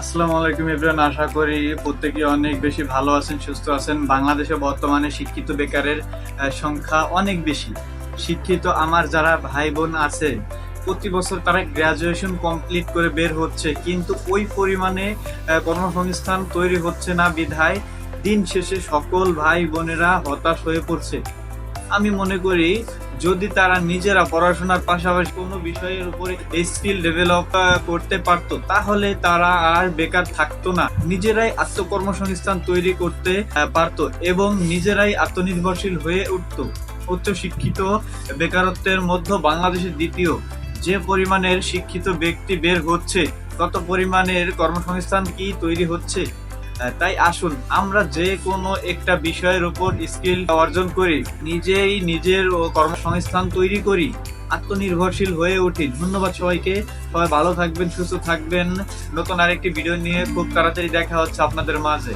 আসসালামু আলাইকুম এভরিওয়ান, আশা করি প্রত্যেকে অনেক বেশি ভালো আছেন, সুস্থ আছেন। বাংলাদেশে বর্তমানে শিক্ষিত বেকারের সংখ্যা অনেক বেশি। শিক্ষিত আমার যারা ভাই বোন আছে, প্রতি বছর তারা গ্র্যাজুয়েশন কমপ্লিট করে বের হচ্ছে, কিন্তু ওই পরিমাণে কর্মসংস্থান তৈরি হচ্ছে না বিধায় দিন শেষে সকল ভাই বোনেরা হতাশ হয়ে পড়ছে। আমি মনে করি যদি তারা নিজেরা পড়াশোনার পাশাপাশি কোনো বিষয়ের উপরে স্কিল ডেভেলপ করতে পারতো, তাহলে তারা আর বেকার থাকতো না, নিজেরাই আত্মকর্মসংস্থান তৈরি করতে পারতো এবং নিজেরাই আত্মনির্ভরশীল হয়ে উঠতো। উচ্চ শিক্ষিত বেকারত্বের মধ্যে বাংলাদেশের দ্বিতীয়। যে পরিমাণের শিক্ষিত ব্যক্তি বের হচ্ছে, তত পরিমাণের কর্মসংস্থান কি তৈরি হচ্ছে? তাই আসুন আমরা যে কোনো একটা বিষয়ের উপর স্কিল অর্জন করি, নিজেই নিজের কর্মসংস্থান তৈরি করি, আত্মনির্ভরশীল হয়ে উঠি। ধন্যবাদ সবাইকে। সবাই ভালো থাকবেন, সুস্থ থাকবেন। নতুন আরেকটি ভিডিও নিয়ে খুব তাড়াতাড়ি দেখা হচ্ছে আপনাদের মাঝে।